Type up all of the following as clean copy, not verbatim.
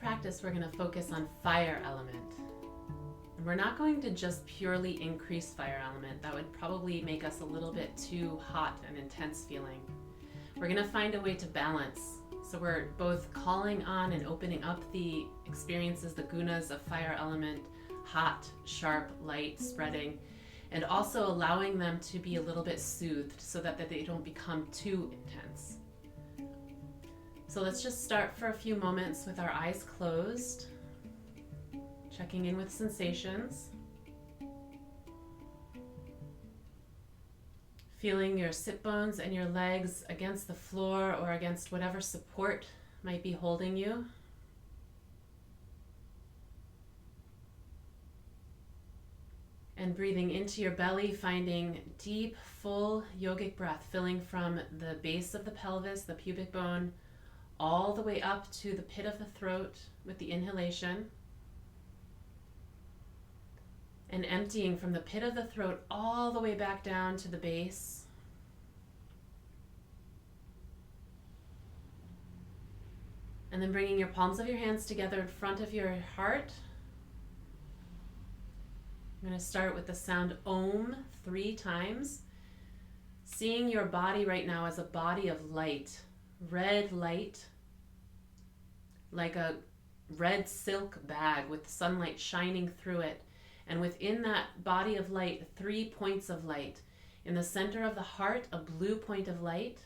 practice, we're going to focus on fire element. And we're not going to just purely increase fire element. That would probably make us a little bit too hot and intense feeling. We're going to find a way to balance. So we're both calling on and opening up the experiences, the gunas of fire element, hot, sharp, light, spreading, and also allowing them to be a little bit soothed so that they don't become too intense. So let's just start for a few moments with our eyes closed, checking in with sensations. Feeling your sit bones and your legs against the floor or against whatever support might be holding you. And breathing into your belly, finding deep, full yogic breath, filling from the base of the pelvis, the pubic bone, all the way up to the pit of the throat with the inhalation. And emptying from the pit of the throat all the way back down to the base. And then bringing your palms of your hands together in front of your heart. I'm going to start with the sound Om 3 times. Seeing your body right now as a body of light, red light, like a red silk bag with sunlight shining through it. And within that body of light, 3 points of light. In the center of the heart, a blue point of light,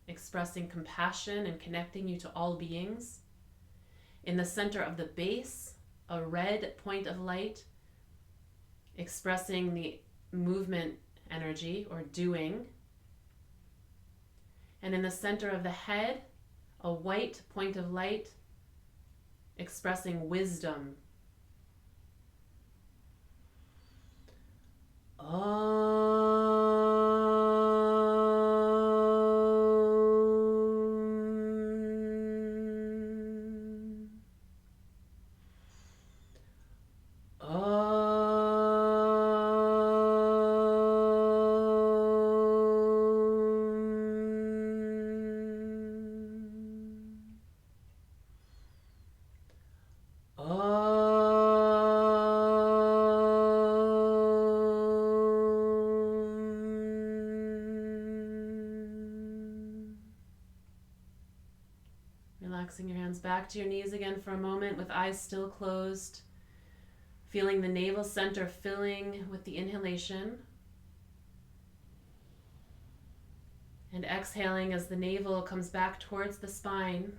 expressing compassion and connecting you to all beings. In the center of the base, a red point of light, expressing the movement energy or doing. And in the center of the head, a white point of light, expressing wisdom. Relaxing your hands back to your knees again for a moment with eyes still closed. Feeling the navel center filling with the inhalation. And exhaling as the navel comes back towards the spine.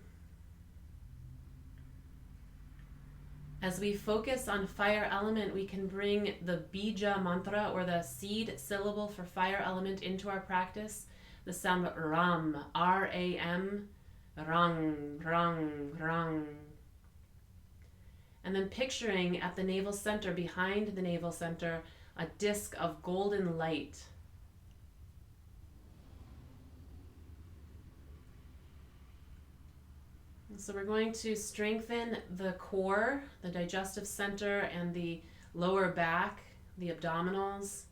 As we focus on fire element, we can bring the bija mantra or the seed syllable for fire element into our practice. The sound Ram, R-A-M, Rang, rang, rang. And then picturing at the navel center, behind the navel center, a disc of golden light. And so we're going to strengthen the core, the digestive center, and the lower back, the abdominals.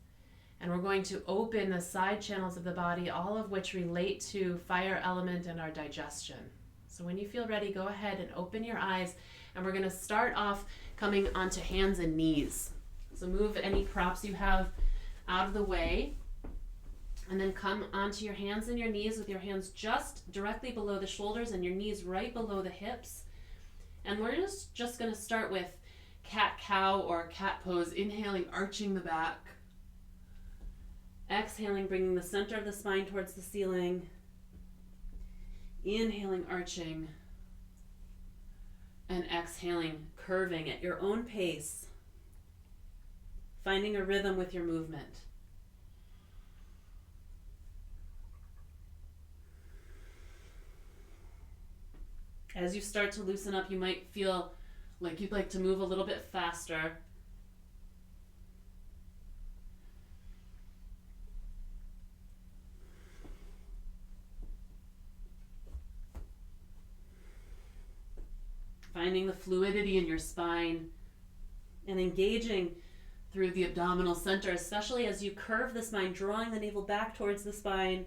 And we're going to open the side channels of the body, all of which relate to fire element and our digestion. So when you feel ready, go ahead and open your eyes. And we're going to start off coming onto hands and knees. So move any props you have out of the way. And then come onto your hands and your knees with your hands just directly below the shoulders and your knees right below the hips. And we're just going to start with cat-cow or cat pose, inhaling, arching the back. Exhaling, bringing the center of the spine towards the ceiling. Inhaling, arching. And exhaling, curving at your own pace. Finding a rhythm with your movement. As you start to loosen up, you might feel like you'd like to move a little bit faster. Finding the fluidity in your spine and engaging through the abdominal center, especially as you curve the spine, drawing the navel back towards the spine.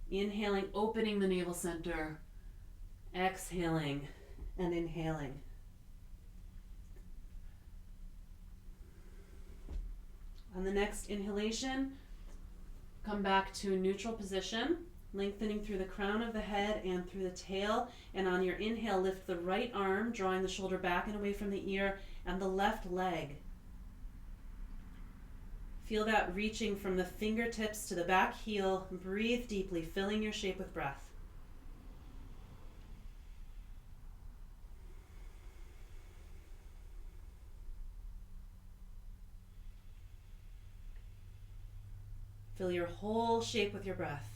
Inhaling, opening the navel center. Exhaling and inhaling. On the next inhalation, come back to neutral position, lengthening through the crown of the head and through the tail. And on your inhale, lift the right arm, drawing the shoulder back and away from the ear, and the left leg. Feel that reaching from the fingertips to the back heel. Breathe deeply, filling your shape with breath. Fill your whole shape with your breath.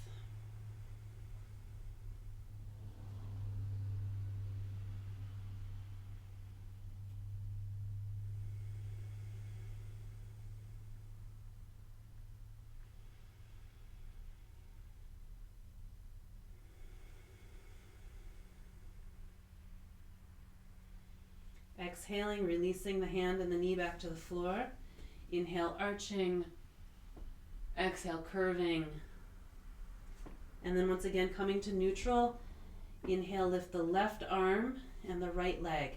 Exhaling, releasing the hand and the knee back to the floor. Inhale, arching. Exhale, curving. And then once again, coming to neutral. Inhale, lift the left arm and the right leg.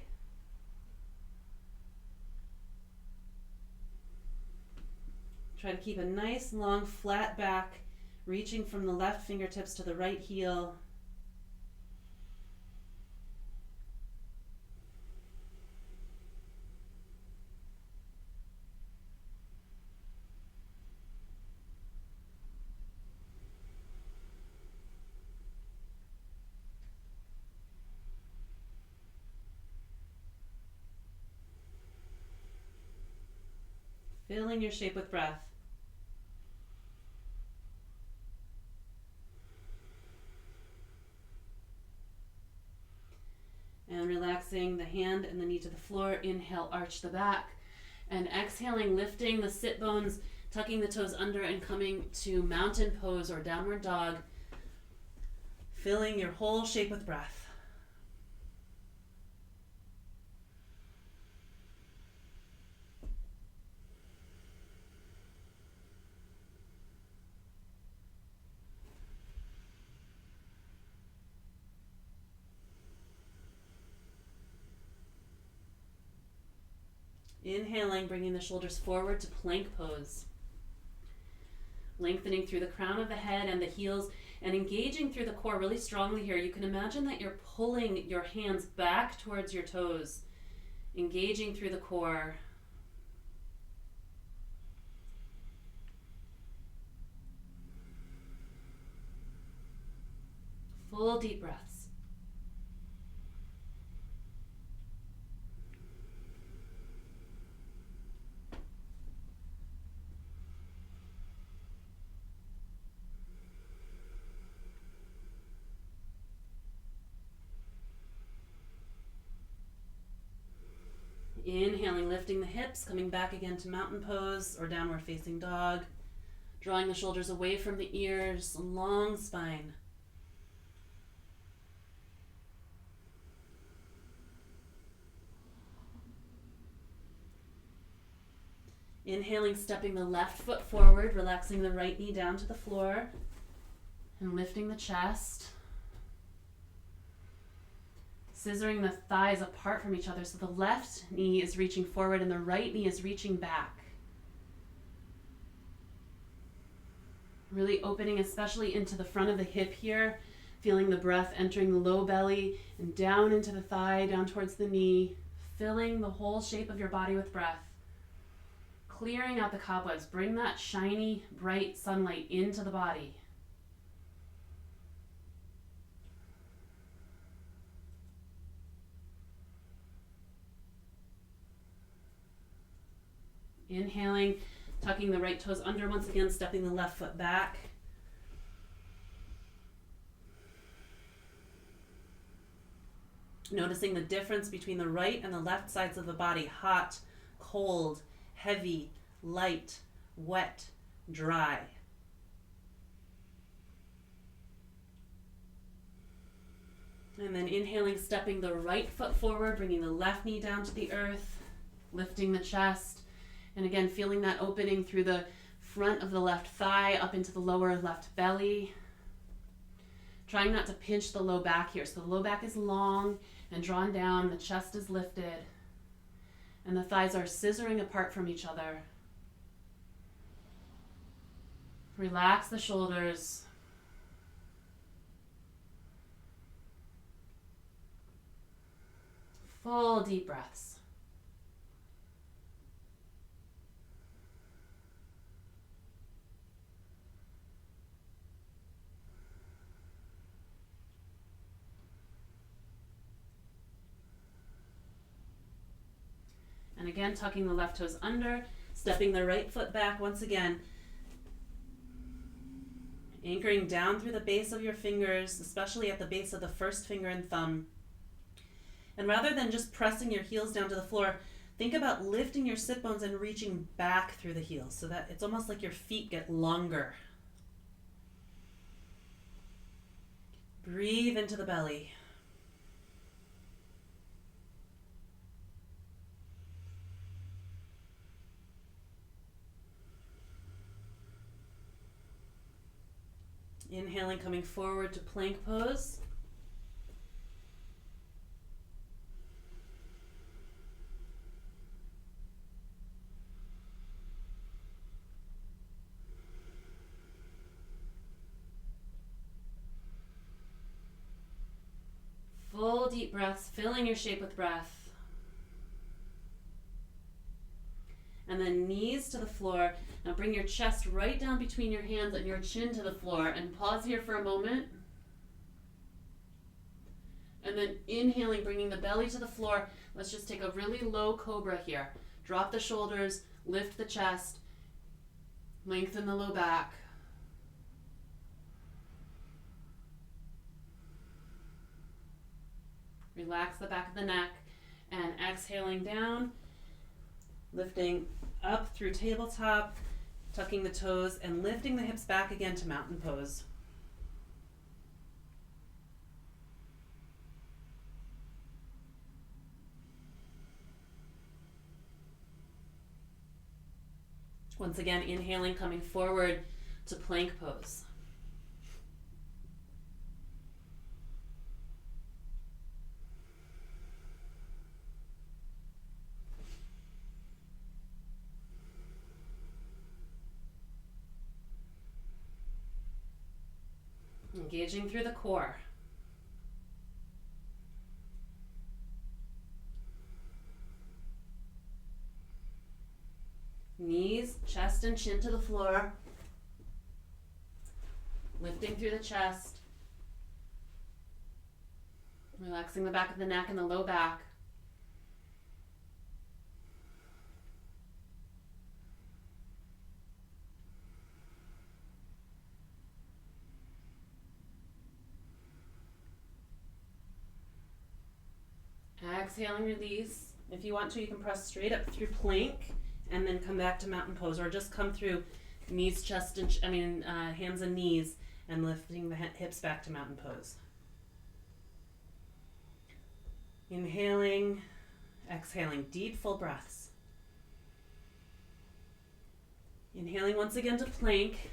Try to keep a nice, long, flat back, reaching from the left fingertips to the right heel. Filling your shape with breath. And relaxing the hand and the knee to the floor. Inhale, arch the back. And exhaling, lifting the sit bones, tucking the toes under and coming to mountain pose or downward dog. Filling your whole shape with breath. Inhaling, bringing the shoulders forward to plank pose. Lengthening through the crown of the head and the heels and engaging through the core really strongly here. You can imagine that you're pulling your hands back towards your toes, engaging through the core. Full deep breaths. Inhaling, lifting the hips, coming back again to mountain pose or downward facing dog. Drawing the shoulders away from the ears, long spine. Inhaling, stepping the left foot forward, relaxing the right knee down to the floor, and lifting the chest. Scissoring the thighs apart from each other so the left knee is reaching forward and the right knee is reaching back. Really opening especially into the front of the hip here, feeling the breath entering the low belly and down into the thigh, down towards the knee, filling the whole shape of your body with breath. Clearing out the cobwebs, bring that shiny, bright sunlight into the body. Inhaling, tucking the right toes under once again, stepping the left foot back. Noticing the difference between the right and the left sides of the body. Hot, cold, heavy, light, wet, dry. And then inhaling, stepping the right foot forward, bringing the left knee down to the earth, lifting the chest. And again, feeling that opening through the front of the left thigh up into the lower left belly. Trying not to pinch the low back here. So the low back is long and drawn down, the chest is lifted, and the thighs are scissoring apart from each other. Relax the shoulders. Full deep breaths. And again, tucking the left toes under, stepping the right foot back once again. Anchoring down through the base of your fingers, especially at the base of the first finger and thumb. And rather than just pressing your heels down to the floor, think about lifting your sit bones and reaching back through the heels so that it's almost like your feet get longer. Breathe into the belly. Inhaling, coming forward to plank pose. Full deep breaths, filling your shape with breath. And then knees to the floor. Now bring your chest right down between your hands and your chin to the floor. And pause here for a moment. And then inhaling, bringing the belly to the floor. Let's just take a really low cobra here. Drop the shoulders, lift the chest, lengthen the low back. Relax the back of the neck. And exhaling down, lifting up through tabletop, tucking the toes and lifting the hips back again to mountain pose. Once again, inhaling, coming forward to plank pose. Engaging through the core. Knees, chest, and chin to the floor. Lifting through the chest. Relaxing the back of the neck and the low back. Exhaling, release. If you want to, you can press straight up through plank and then come back to mountain pose, or just come through knees, chest, and hands and knees, and lifting the hips back to mountain pose. Inhaling, exhaling, deep full breaths. Inhaling once again to plank.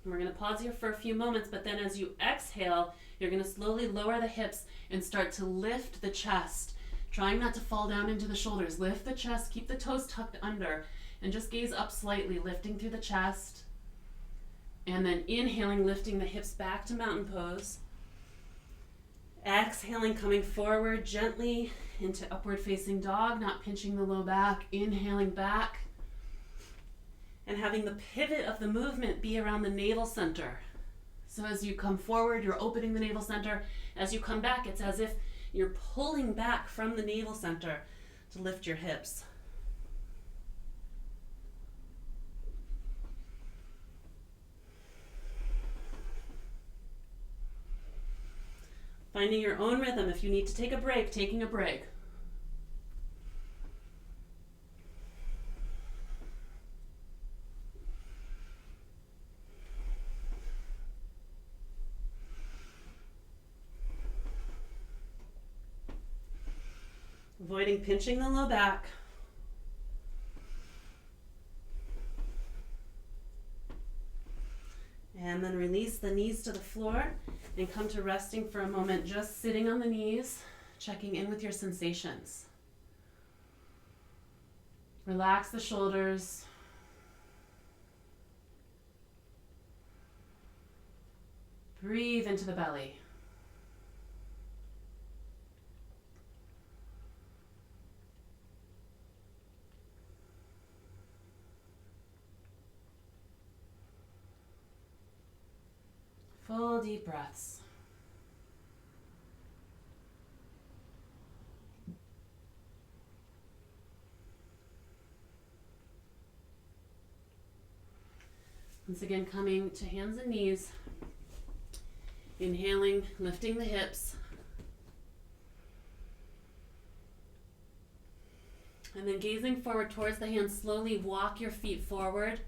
And we're going to pause here for a few moments, but then as you exhale, you're going to slowly lower the hips and start to lift the chest, trying not to fall down into the shoulders. Lift the chest, keep the toes tucked under, and just gaze up slightly, lifting through the chest. And then inhaling, lifting the hips back to mountain pose. Exhaling, coming forward gently into upward facing dog, not pinching the low back. Inhaling back. And having the pivot of the movement be around the navel center. So as you come forward, you're opening the navel center. As you come back, it's as if you're pulling back from the navel center to lift your hips. Finding your own rhythm. If you need to take a break, taking a break. Avoiding pinching the low back. And then release the knees to the floor and come to resting for a moment, just sitting on the knees, checking in with your sensations. Relax the shoulders. Breathe into the belly. Full deep breaths. Once again, coming to hands and knees. Inhaling, lifting the hips. And then gazing forward towards the hands, slowly walk your feet forward.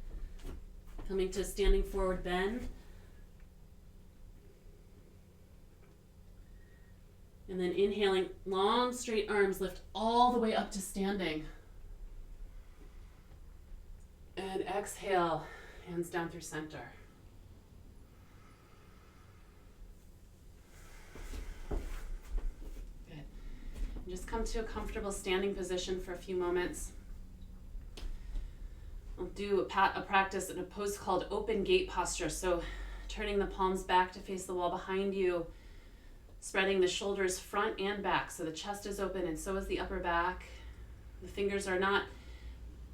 Coming to standing forward bend. And then inhaling, long straight arms lift all the way up to standing. And exhale, hands down through center. Good. And just come to a comfortable standing position for a few moments. I'll do a practice in a pose called open gate posture. So turning the palms back to face the wall behind you, spreading the shoulders front and back. So the chest is open and so is the upper back. The fingers are not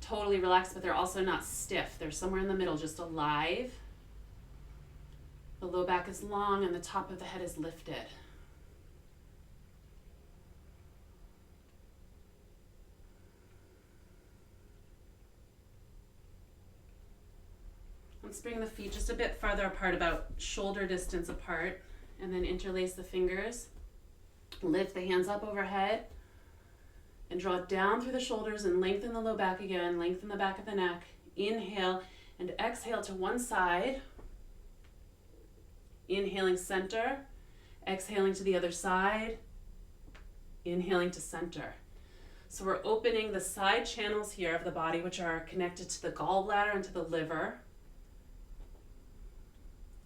totally relaxed, but they're also not stiff. They're somewhere in the middle, just alive. The low back is long and the top of the head is lifted. Let's bring the feet just a bit farther apart, about shoulder distance apart, and then interlace the fingers. Lift the hands up overhead and draw down through the shoulders and lengthen the low back again, lengthen the back of the neck. Inhale and exhale to one side. Inhaling center, exhaling to the other side, inhaling to center. So we're opening the side channels here of the body, which are connected to the gallbladder and to the liver.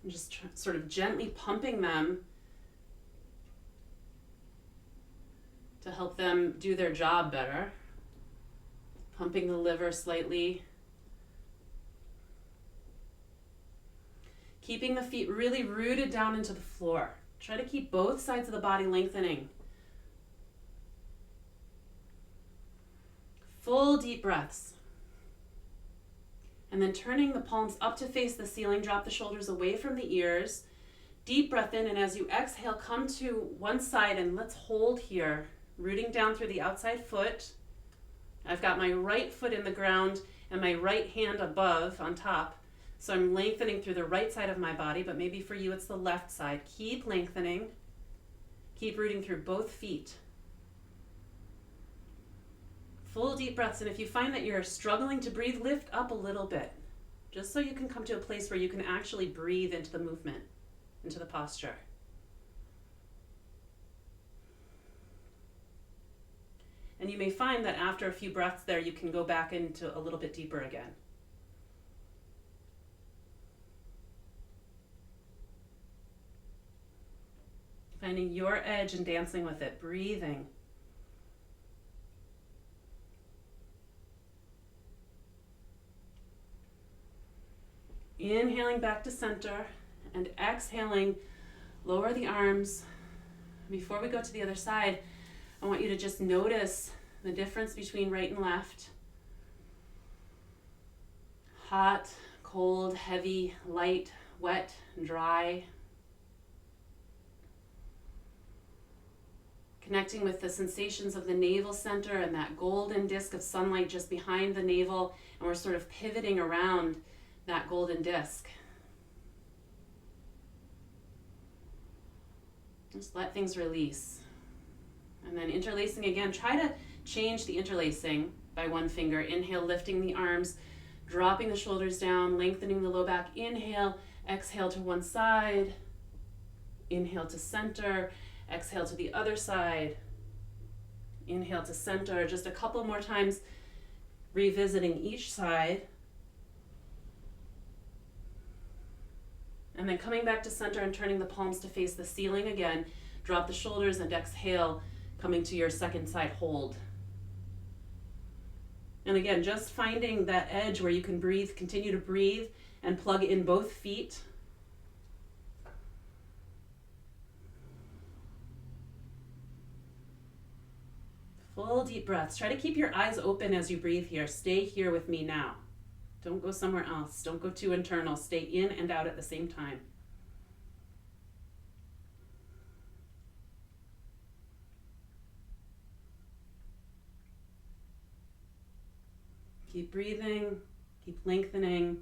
And just sort of gently pumping them to help them do their job better. Pumping the liver slightly. Keeping the feet really rooted down into the floor. Try to keep both sides of the body lengthening. Full deep breaths. And then turning the palms up to face the ceiling, drop the shoulders away from the ears. Deep breath in, and as you exhale, come to one side and let's hold here. Rooting down through the outside foot. I've got my right foot in the ground and my right hand above on top. So I'm lengthening through the right side of my body, but maybe for you it's the left side. Keep lengthening. Keep rooting through both feet. Full deep breaths, and if you find that you're struggling to breathe, lift up a little bit, just so you can come to a place where you can actually breathe into the movement, into the posture. And you may find that after a few breaths there, you can go back into a little bit deeper again. Finding your edge and dancing with it, breathing. Inhaling back to center and exhaling, lower the arms. Before we go to the other side, I want you to just notice the difference between right and left. Hot, cold, heavy, light, wet, dry. Connecting with the sensations of the navel center and that golden disc of sunlight just behind the navel, and we're sort of pivoting around that golden disc. Just let things release. And then interlacing again, try to change the interlacing by one finger. Inhale, lifting the arms, dropping the shoulders down, lengthening the low back. Inhale, exhale to one side. Inhale to center, exhale to the other side. Inhale to center, just a couple more times, revisiting each side. And then coming back to center and turning the palms to face the ceiling again. Drop the shoulders and exhale, coming to your second side hold. And again, just finding that edge where you can breathe, continue to breathe and plug in both feet. Full deep breaths. Try to keep your eyes open as you breathe here. Stay here with me now. Don't go somewhere else. Don't go too internal. Stay in and out at the same time. Keep breathing. Keep lengthening.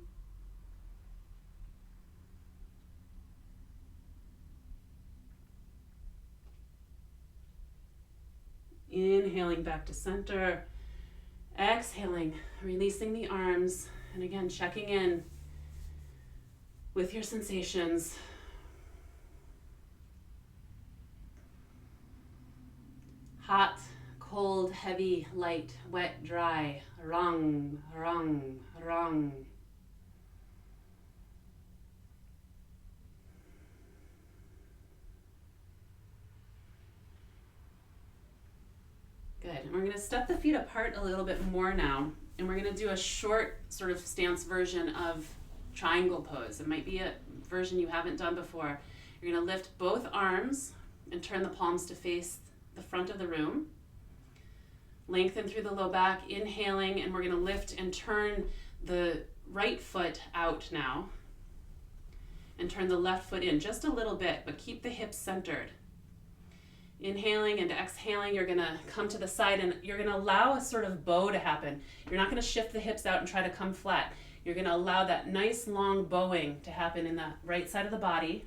Inhaling back to center. Exhaling, releasing the arms. And again, checking in with your sensations. Hot, cold, heavy, light, wet, dry. Rung, rung, rung. Good. And we're going to step the feet apart a little bit more now. And we're going to do a short sort of stance version of triangle pose. It might be a version you haven't done before. You're going to lift both arms and turn the palms to face the front of the room. Lengthen through the low back, inhaling, and we're going to lift and turn the right foot out now. And turn the left foot in just a little bit, but keep the hips centered. Inhaling and exhaling, you're going to come to the side and you're going to allow a sort of bow to happen. You're not going to shift the hips out and try to come flat. You're going to allow that nice long bowing to happen in the right side of the body.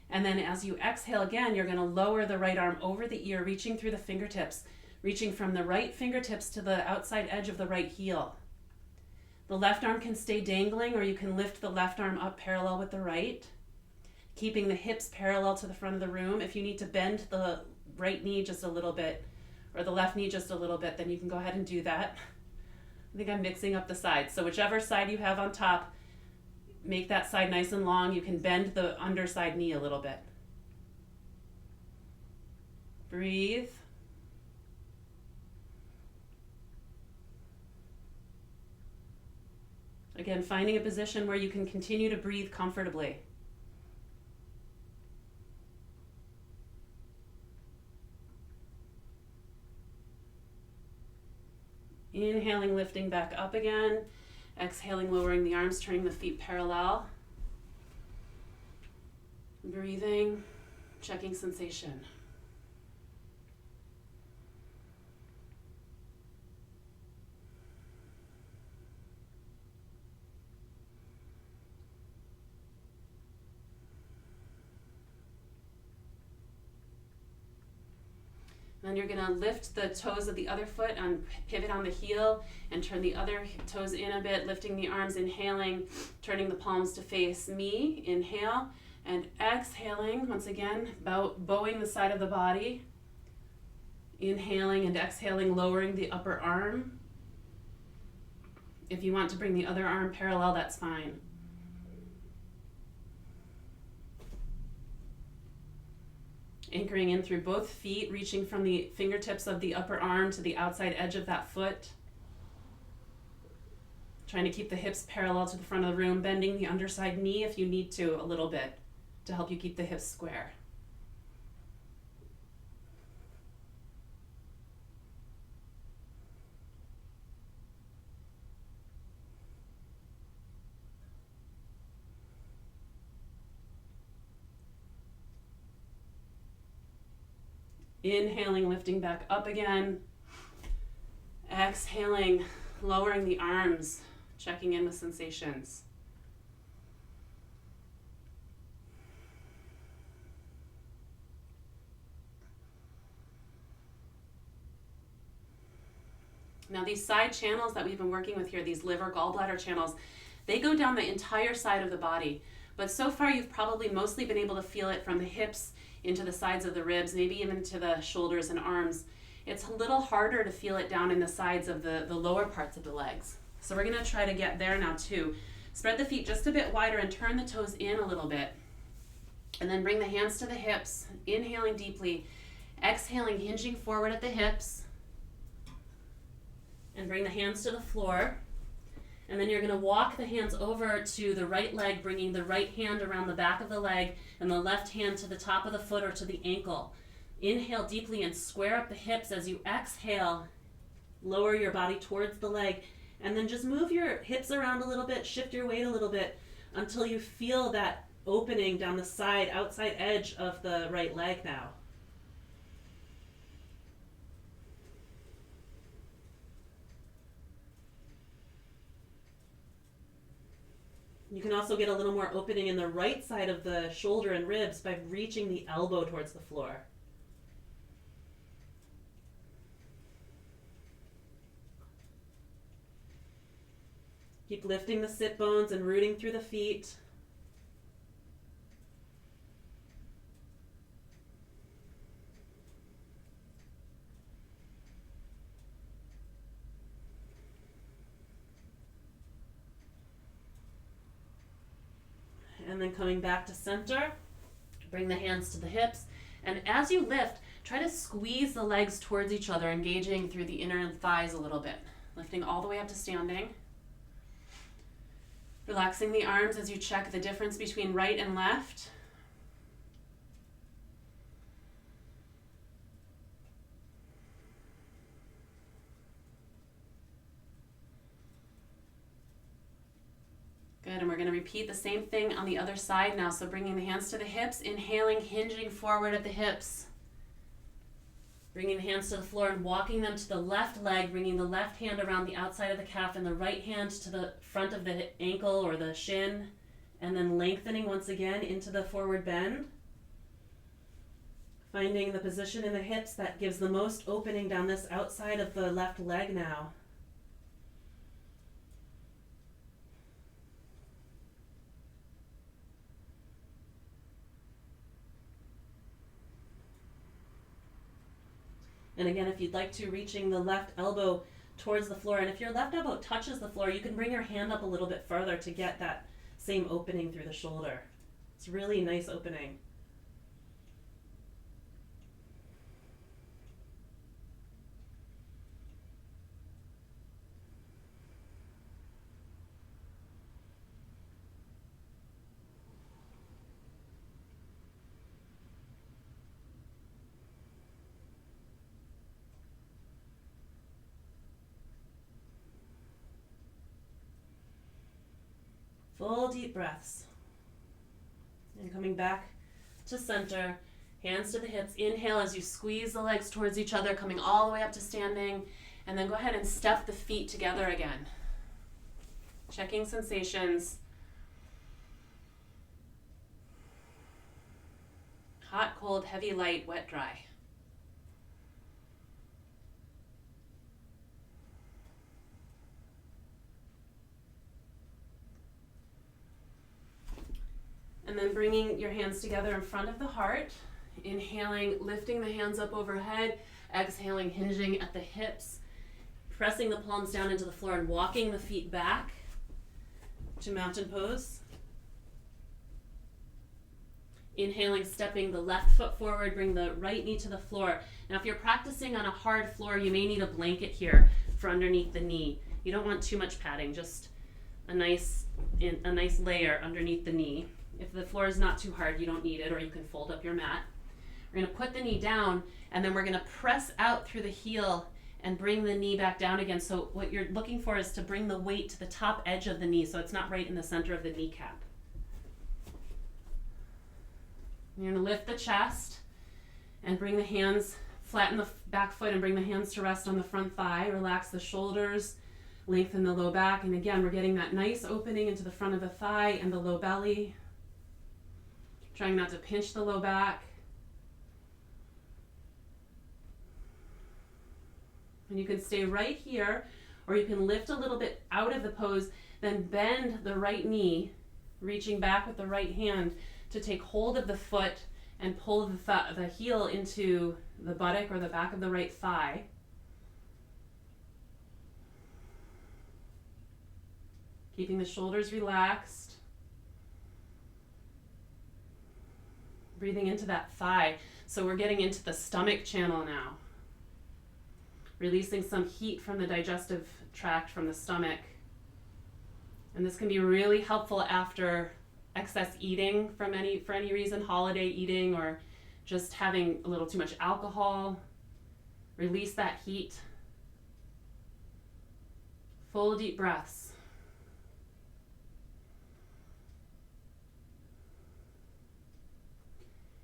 And then as you exhale again, you're going to lower the right arm over the ear, reaching through the fingertips, reaching from the right fingertips to the outside edge of the right heel. The left arm can stay dangling, or you can lift the left arm up parallel with the right, keeping the hips parallel to the front of the room. If you need to bend the right knee just a little bit, or the left knee just a little bit, then you can go ahead and do that. I think I'm mixing up the sides. So whichever side you have on top, make that side nice and long. You can bend the underside knee a little bit. Breathe. Again, finding a position where you can continue to breathe comfortably. Inhaling, lifting back up again. Exhaling, lowering the arms, turning the feet parallel. Breathing, checking sensation. Then you're going to lift the toes of the other foot and pivot on the heel and turn the other toes in a bit, lifting the arms, inhaling, turning the palms to face me. Inhale and exhaling. Once again, bowing the side of the body. Inhaling and exhaling, lowering the upper arm. If you want to bring the other arm parallel, that's fine. Anchoring in through both feet, reaching from the fingertips of the upper arm to the outside edge of that foot. Trying to keep the hips parallel to the front of the room, bending the underside knee if you need to a little bit to help you keep the hips square. Inhaling, lifting back up again. Exhaling, lowering the arms, checking in with sensations. Now these side channels that we've been working with here, these liver gallbladder channels, they go down the entire side of the body. But so far you've probably mostly been able to feel it from the hips into the sides of the ribs, maybe even to the shoulders and arms. It's a little harder to feel it down in the sides of the lower parts of the legs. So we're going to try to get there now too. Spread the feet just a bit wider and turn the toes in a little bit. And then bring the hands to the hips, inhaling deeply, exhaling, hinging forward at the hips. And bring the hands to the floor. And then you're going to walk the hands over to the right leg, bringing the right hand around the back of the leg and the left hand to the top of the foot or to the ankle. Inhale deeply and square up the hips. As you exhale, lower your body towards the leg, and then just move your hips around a little bit, shift your weight a little bit until you feel that opening down the side, outside edge of the right leg now. You can also get a little more opening in the right side of the shoulder and ribs by reaching the elbow towards the floor. Keep lifting the sit bones and rooting through the feet. And then coming back to center, bring the hands to the hips. And as you lift, try to squeeze the legs towards each other, engaging through the inner thighs a little bit. Lifting all the way up to standing. Relaxing the arms as you check the difference between right and left. Good, and we're going to repeat the same thing on the other side now. So bringing the hands to the hips, inhaling, hinging forward at the hips. Bringing the hands to the floor and walking them to the left leg, bringing the left hand around the outside of the calf and the right hand to the front of the ankle or the shin, and then lengthening once again into the forward bend. Finding the position in the hips that gives the most opening down this outside of the left leg now. And again, if you'd like to, reaching the left elbow towards the floor. And if your left elbow touches the floor, you can bring your hand up a little bit further to get that same opening through the shoulder. It's really a nice opening. Full deep breaths. And coming back to center, hands to the hips. Inhale as you squeeze the legs towards each other, coming all the way up to standing. And then go ahead and step the feet together again. Checking sensations. Hot, cold, heavy, light, wet, dry. And then bringing your hands together in front of the heart, inhaling, lifting the hands up overhead, exhaling, hinging at the hips, pressing the palms down into the floor and walking the feet back to mountain pose. Inhaling, stepping the left foot forward, bring the right knee to the floor. Now if you're practicing on a hard floor, you may need a blanket here for underneath the knee. You don't want too much padding, just a nice layer underneath the knee. If the floor is not too hard, you don't need it, or you can fold up your mat. We're going to put the knee down, and then we're going to press out through the heel and bring the knee back down again. So what you're looking for is to bring the weight to the top edge of the knee, so it's not right in the center of the kneecap. You're going to lift the chest and bring the hands, flatten the back foot and bring the hands to rest on the front thigh. Relax the shoulders, lengthen the low back, and again, we're getting that nice opening into the front of the thigh and the low belly. Trying not to pinch the low back. And you can stay right here, or you can lift a little bit out of the pose, then bend the right knee, reaching back with the right hand to take hold of the foot and pull the heel into the buttock or the back of the right thigh. Keeping the shoulders relaxed. Breathing into that thigh. So we're getting into the stomach channel now. Releasing some heat from the digestive tract from the stomach. And this can be really helpful after excess eating for any reason, holiday eating or just having a little too much alcohol. Release that heat. Full deep breaths.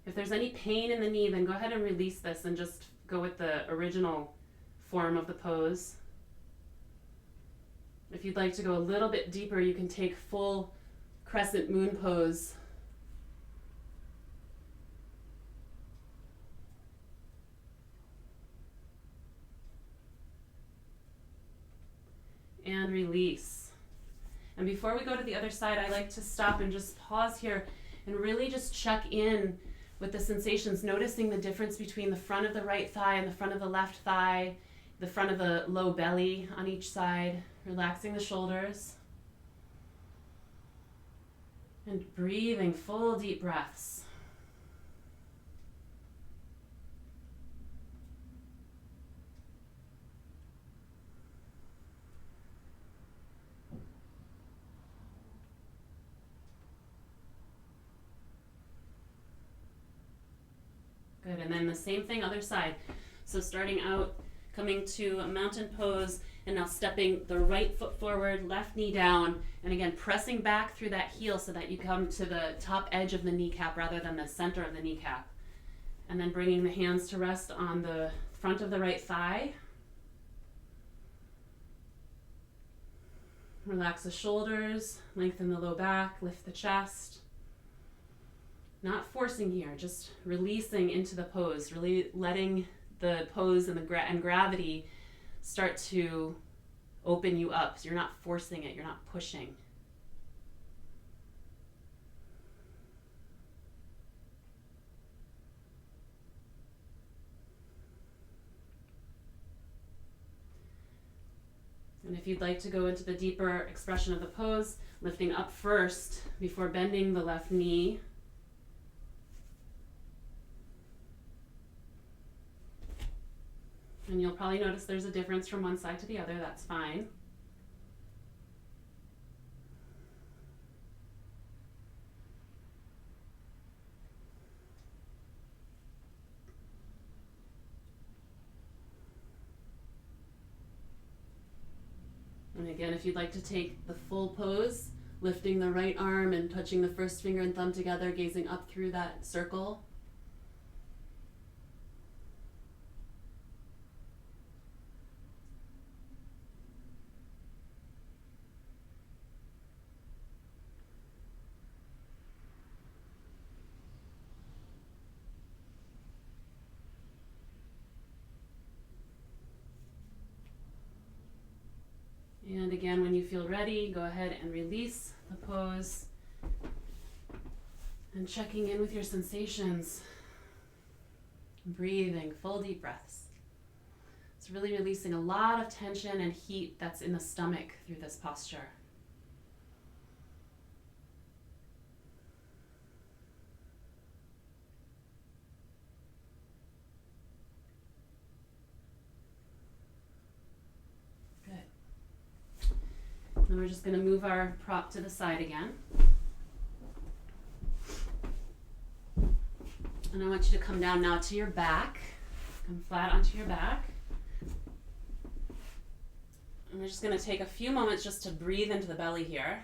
If there's any pain in the knee, then go ahead and release this and just go with the original form of the pose. If you'd like to go a little bit deeper, you can take full crescent moon pose. And release. And before we go to the other side, I like to stop and just pause here and really just check in with the sensations, noticing the difference between the front of the right thigh and the front of the left thigh, the front of the low belly on each side, relaxing the shoulders. And breathing full deep breaths. Good, and then the same thing, other side. So starting out, coming to a mountain pose, and now stepping the right foot forward, left knee down, and again, pressing back through that heel so that you come to the top edge of the kneecap rather than the center of the kneecap. And then bringing the hands to rest on the front of the right thigh. Relax the shoulders, lengthen the low back, lift the chest. Not forcing here, just releasing into the pose, really letting the pose and and gravity start to open you up. So you're not forcing it, you're not pushing. And if you'd like to go into the deeper expression of the pose, lifting up first before bending the left knee. And you'll probably notice there's a difference from one side to the other. That's fine. And again, if you'd like to take the full pose, lifting the right arm and touching the first finger and thumb together, gazing up through that circle. And again, when you feel ready, go ahead and release the pose. And checking in with your sensations. Breathing, full deep breaths. It's really releasing a lot of tension and heat that's in the stomach through this posture. And we're just going to move our prop to the side again. And I want you to come down now to your back. Come flat onto your back. And we're just going to take a few moments just to breathe into the belly here.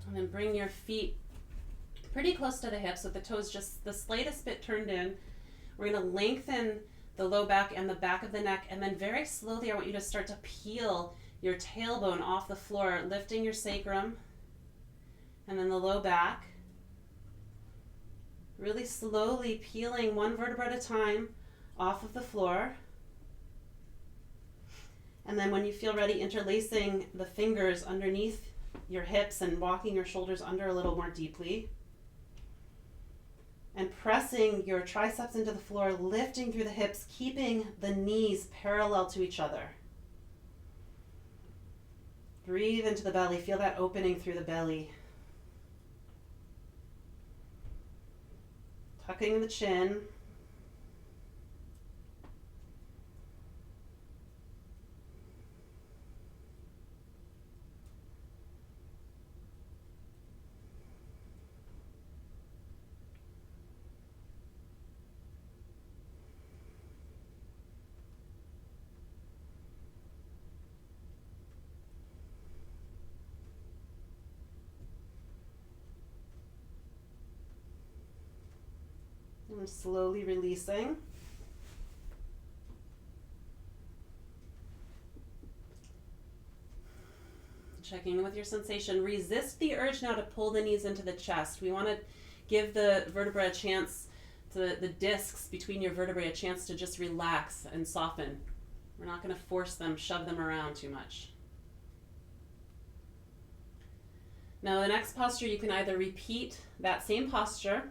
And then bring your feet pretty close to the hips with the toes just the slightest bit turned in. We're going to lengthen the low back and the back of the neck, and then very slowly I want you to start to peel your tailbone off the floor, lifting your sacrum and then the low back. Really slowly peeling one vertebra at a time off of the floor. And then when you feel ready, interlacing the fingers underneath your hips and walking your shoulders under a little more deeply. And pressing your triceps into the floor, lifting through the hips, keeping the knees parallel to each other. Breathe into the belly, feel that opening through the belly. Tucking the chin. And slowly releasing. Checking in with your sensation. Resist the urge now to pull the knees into the chest. We want to give the vertebra a chance, the discs between your vertebrae a chance to just relax and soften. We're not going to force them, shove them around too much. Now the next posture, you can either repeat that same posture,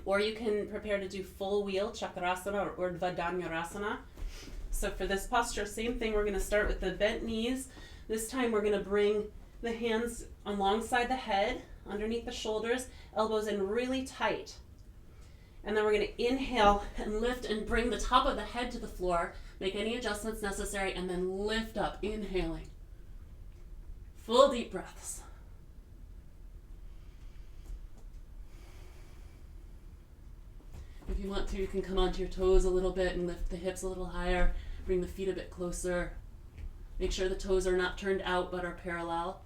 or you can prepare to do full wheel, chakrasana or urdhva dhanurasana. So for this posture, same thing, we're going to start with the bent knees. This time we're going to bring the hands alongside the head, underneath the shoulders, elbows in really tight. And then we're going to inhale and lift and bring the top of the head to the floor, make any adjustments necessary, and then lift up, inhaling. Full deep breaths. If you want to, you can come onto your toes a little bit and lift the hips a little higher, bring the feet a bit closer. Make sure the toes are not turned out but are parallel.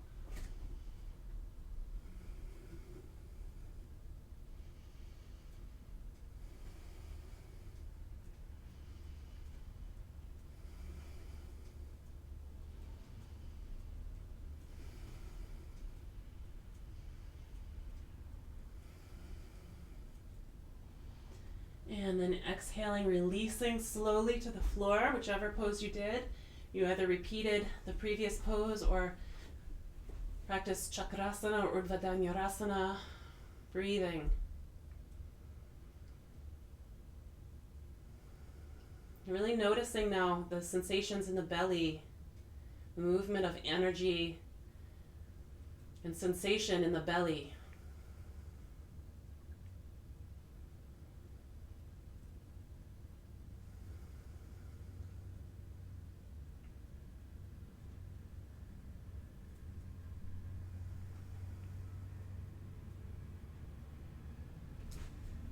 And then exhaling, releasing slowly to the floor, whichever pose you did. You either repeated the previous pose or practiced chakrasana or urdhva dhanurasana. Breathing. You're really noticing now the sensations in the belly, the movement of energy and sensation in the belly.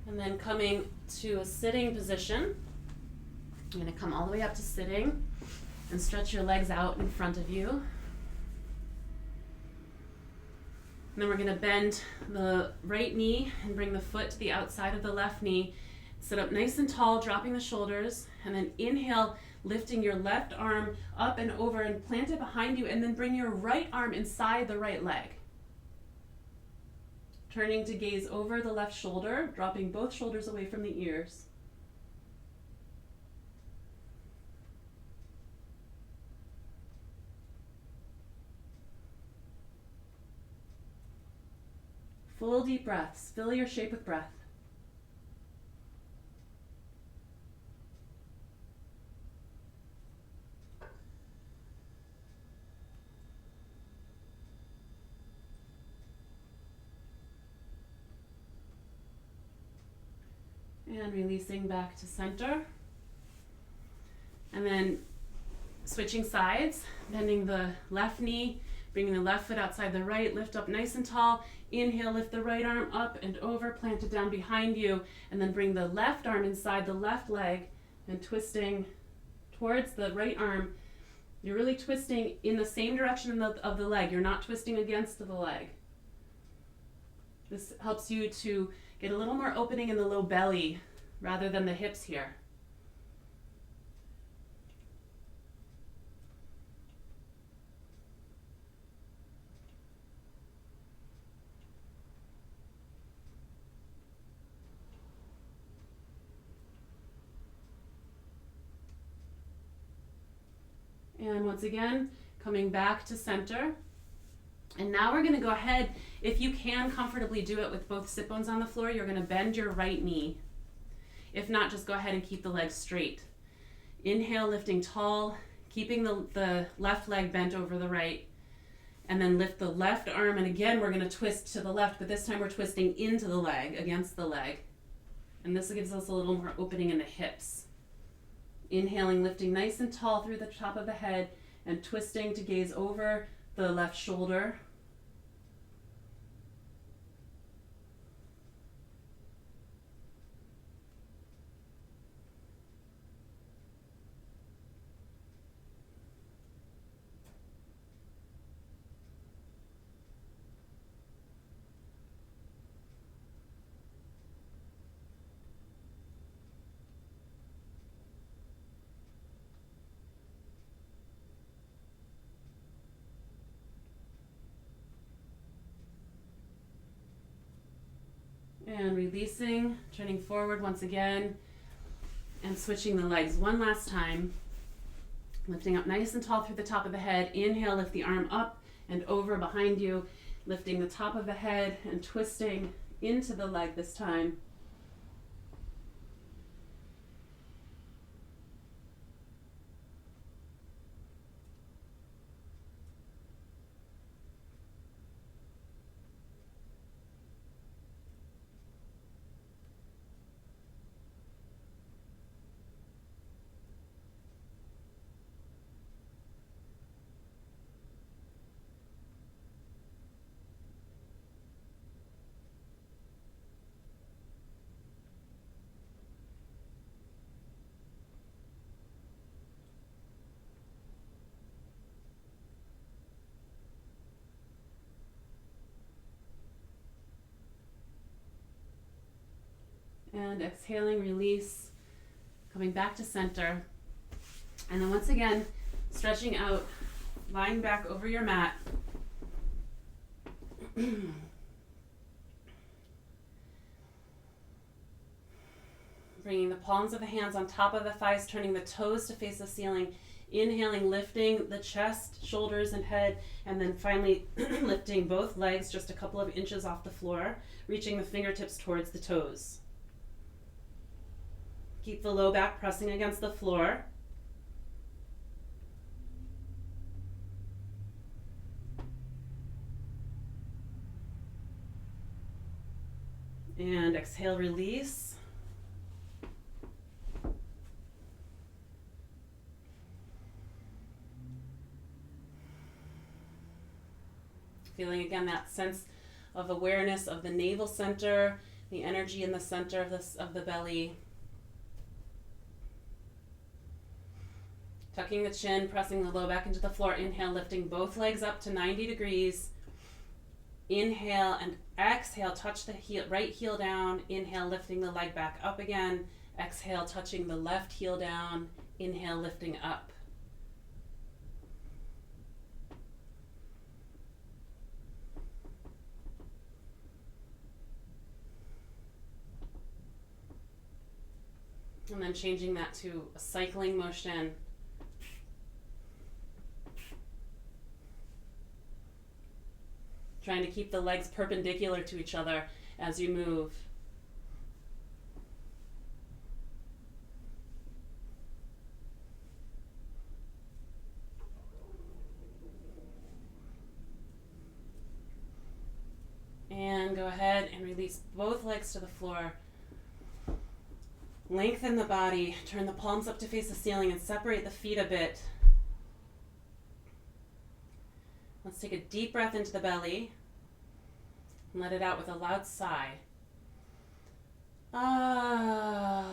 And then coming to a sitting position. I'm going to come all the way up to sitting and stretch your legs out in front of you. And then we're going to bend the right knee and bring the foot to the outside of the left knee. Sit up nice and tall, dropping the shoulders, and then inhale, lifting your left arm up and over and plant it behind you, and then bring your right arm inside the right leg. Turning to gaze over the left shoulder, dropping both shoulders away from the ears. Full deep breaths. Fill your shape with breath. And releasing back to center. And then switching sides, bending the left knee, bringing the left foot outside the right, lift up nice and tall. Inhale, lift the right arm up and over, plant it down behind you, and then bring the left arm inside the left leg and twisting towards the right arm. You're really twisting in the same direction of the leg. You're not twisting against the leg. This helps you to get a little more opening in the low belly rather than the hips here. And once again, coming back to center. And now we're going to go ahead, if you can comfortably do it with both sit bones on the floor, you're going to bend your right knee. If not, just go ahead and keep the legs straight. Inhale, lifting tall, keeping the left leg bent over the right. And then lift the left arm, and again, we're going to twist to the left, but this time we're twisting into the leg, against the leg. And this gives us a little more opening in the hips. Inhaling, lifting nice and tall through the top of the head, and twisting to gaze over the left shoulder. And releasing, turning forward once again, and switching the legs one last time. Lifting up nice and tall through the top of the head. Inhale, lift the arm up and over behind you. Lifting the top of the head and twisting into the leg this time. And exhaling, release, coming back to center. And then once again, stretching out, lying back over your mat. Bringing the palms of the hands on top of the thighs, turning the toes to face the ceiling. Inhaling, lifting the chest, shoulders, and head, and then finally lifting both legs just a couple of inches off the floor, reaching the fingertips towards the toes. Keep the low back pressing against the floor. And exhale, release. Feeling again that sense of awareness of the navel center, the energy in the center of the belly. Tucking the chin, pressing the low back into the floor. Inhale, lifting both legs up to 90 degrees. Inhale and exhale, touch the right heel down. Inhale, lifting the leg back up again. Exhale, touching the left heel down. Inhale, lifting up. And then changing that to a cycling motion. Trying to keep the legs perpendicular to each other as you move. And go ahead and release both legs to the floor. Lengthen the body, turn the palms up to face the ceiling and separate the feet a bit. Let's take a deep breath into the belly and let it out with a loud sigh. Ah.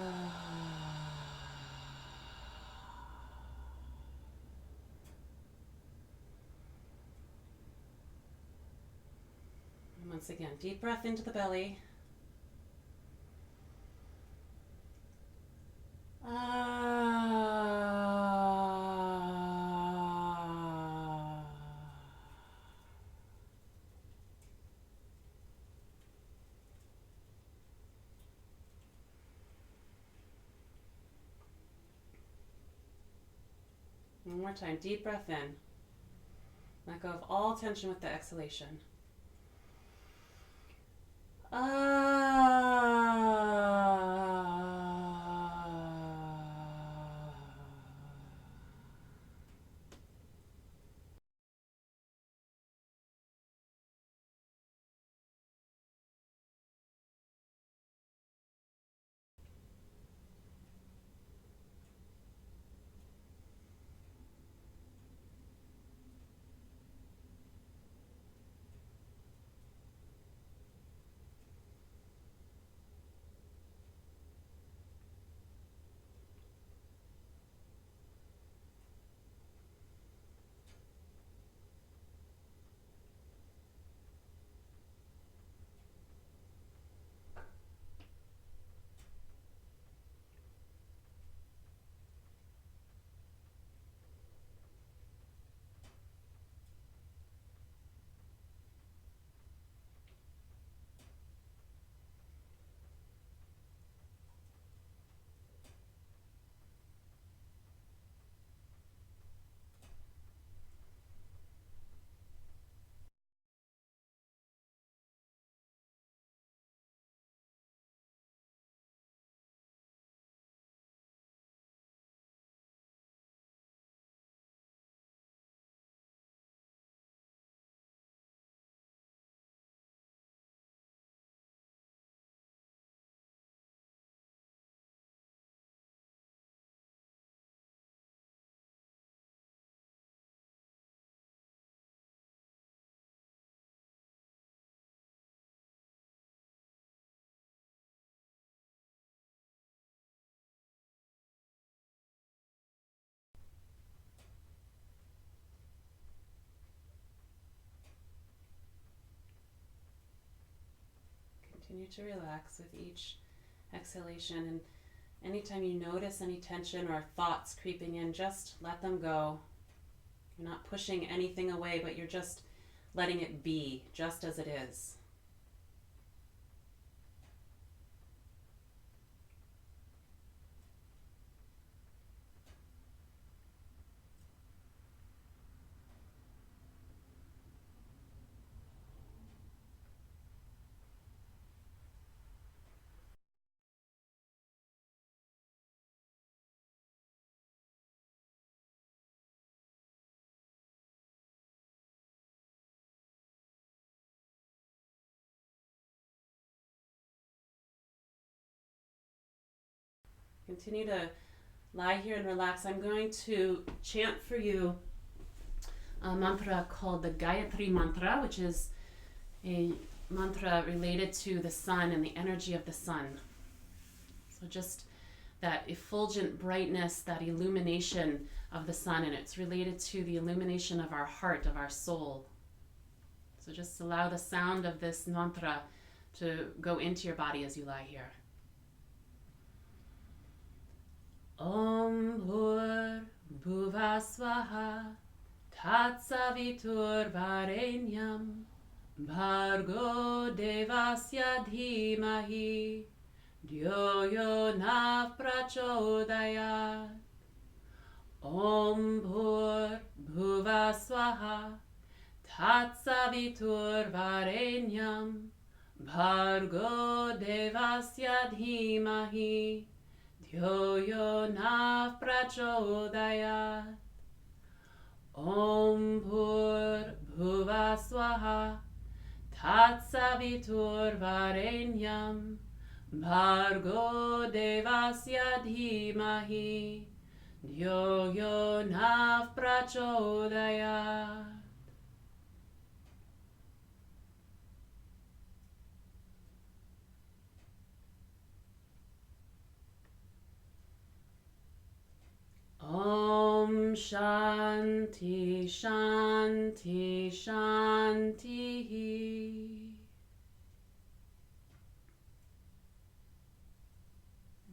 And once again, deep breath into the belly. One more time, deep breath in. Let go of all tension with the exhalation. Continue to relax with each exhalation, and anytime you notice any tension or thoughts creeping in, just let them go. You're not pushing anything away, but you're just letting it be just as it is. Continue to lie here and relax. I'm going to chant for you a mantra called the Gayatri mantra, which is a mantra related to the sun and the energy of the sun. So just that effulgent brightness, that illumination of the sun, and it's related to the illumination of our heart, of our soul. So just allow the sound of this mantra to go into your body as you lie here. Om Bhur Bhuva Swaha Tatsavitur Varenyam Bhargo Devasya Dhimahi Dhyo Yo Na Prachodayat. Om Bhur Bhuva Swaha Tatsavitur Varenyam Bhargo Devasya Dhimahi Dhyo Yo Na Prachodayat. Om Bhur Bhuva Swaha Tatsavitur Varenyam Bhargo Devasya Dhimahi Dhyo Yo Na Prachodayat. Om Shanti Shanti Shanti.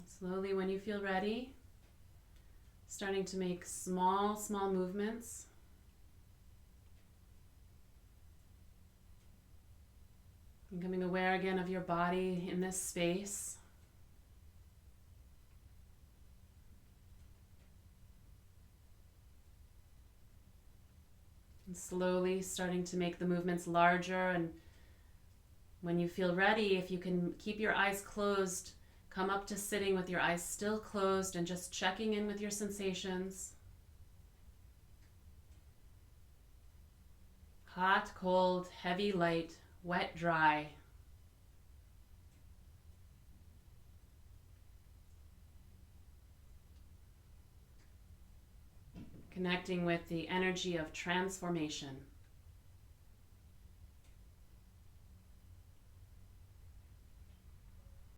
Slowly, when you feel ready, starting to make small movements. Becoming aware again of your body in this space. And slowly starting to make the movements larger, and when you feel ready, if you can keep your eyes closed, come up to sitting with your eyes still closed and just checking in with your sensations. Hot, cold, heavy, light, wet, dry. Connecting with the energy of transformation.